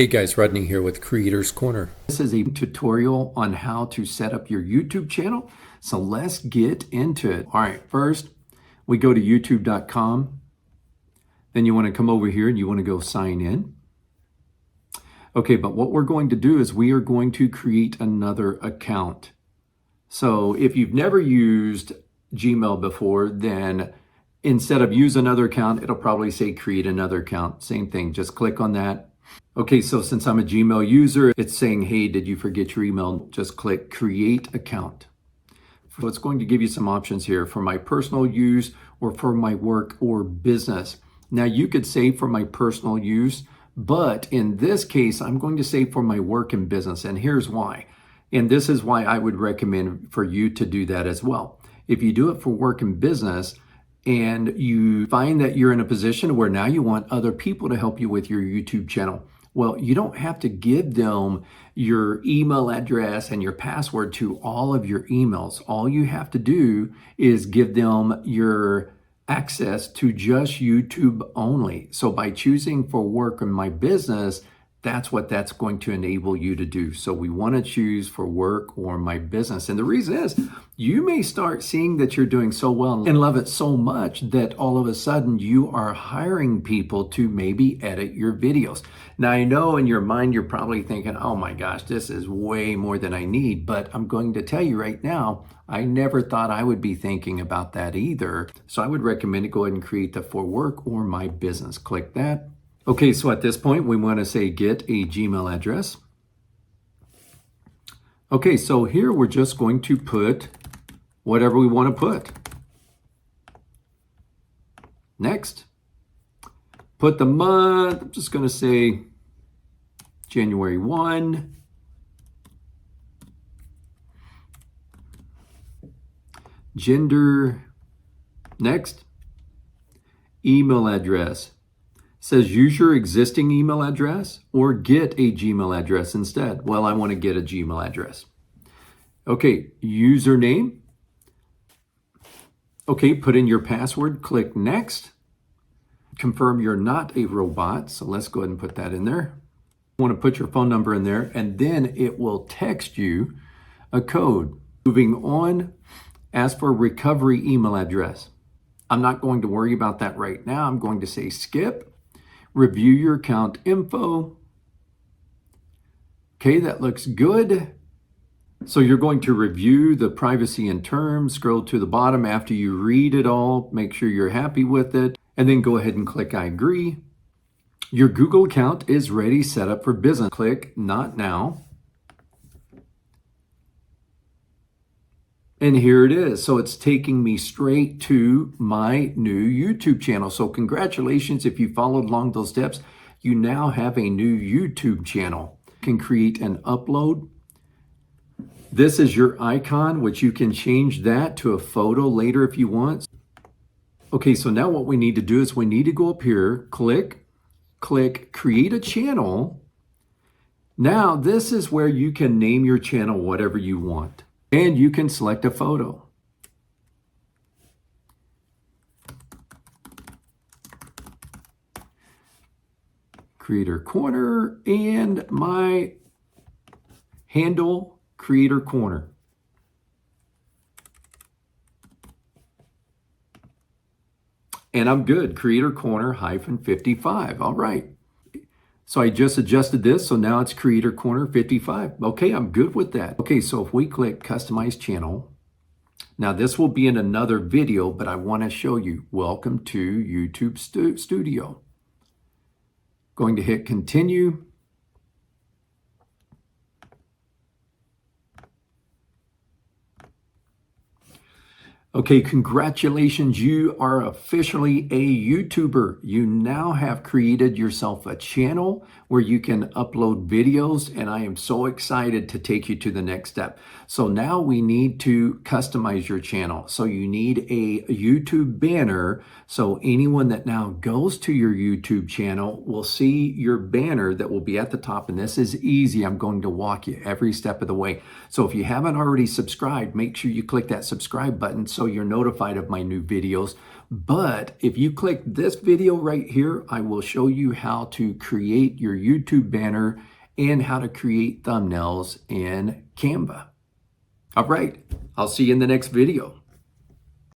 Hey guys, Rodney here with Creators Corner. This is a tutorial on how to set up your YouTube channel. So let's get into it. All right, first we go to youtube.com. Then you want to come over here and you want to go sign in. Okay, but what we're going to do is we are going to create another account. So if you've never used Gmail before, then instead of use another account, it'll probably say create another account. Same thing, just click on that. Okay, so since I'm a Gmail user, it's saying, hey, did you forget your email? Just click create account. So it's going to give you some options here for my personal use or for my work or business. Now you could say for my personal use, but in this case, I'm going to say for my work and business. And here's why. And this is why I would recommend for you to do that as well. If you do it for work and business, and you find that you're in a position where now you want other people to help you with your YouTube channel, well, you don't have to give them your email address and your password to all of your emails. All you have to do is give them your access to just YouTube only. So by choosing for work and my business, that's what that's going to enable you to do. So we want to choose for work or my business. And the reason is you may start seeing that you're doing so well and love it so much that all of a sudden you are hiring people to maybe edit your videos. Now, I know in your mind, you're probably thinking, oh my gosh, this is way more than I need. But I'm going to tell you right now, I never thought I would be thinking about that either. So I would recommend to go ahead and create the for work or my business. Click that. Okay, so at this point, we want to say get a Gmail address. Okay, so here we're just going to put whatever we want to put. Next, put the month. I'm just going to say January 1. Gender. Next, email address. Says use your existing email address or get a Gmail address instead. Well, I want to get a Gmail address. Okay, username. Okay, put in your password, click next. Confirm you're not a robot. So let's go ahead and put that in there. You want to put your phone number in there and then it will text you a code. Moving on, ask for a recovery email address. I'm not going to worry about that right now. I'm going to say skip. Review your account info. Okay, that looks good. So you're going to review the privacy and terms, scroll to the bottom after you read it all, make sure you're happy with it, and then go ahead and click I agree. Your Google account is ready, set up for business. Click not now. And here it is. So it's taking me straight to my new YouTube channel. So congratulations, if you followed along those steps, you now have a new YouTube channel. You can create an upload. This is your icon, which you can change that to a photo later if you want. Okay, so now what we need to do is we need to go up here, click create a channel. Now this is where you can name your channel whatever you want. And you can select a photo. Creator Corner and my handle, Creator Corner. And I'm good, Creator Corner -55. All right. So I just adjusted this, so now it's Creator Corner 55. Okay, I'm good with that. Okay, so if we click Customize Channel, now this will be in another video, but I want to show you. Welcome to YouTube Studio. Going to hit Continue. Okay, congratulations, you are officially a YouTuber. You now have created yourself a channel where you can upload videos, and I am so excited to take you to the next step. So now we need to customize your channel. So you need a YouTube banner, so anyone that now goes to your YouTube channel will see your banner that will be at the top, and this is easy. I'm going to walk you every step of the way. So if you haven't already subscribed, make sure you click that subscribe button so so you're notified of my new videos. But if you click this video right here, I will show you how to create your YouTube banner and how to create thumbnails in Canva. All right, I'll see you in the next video.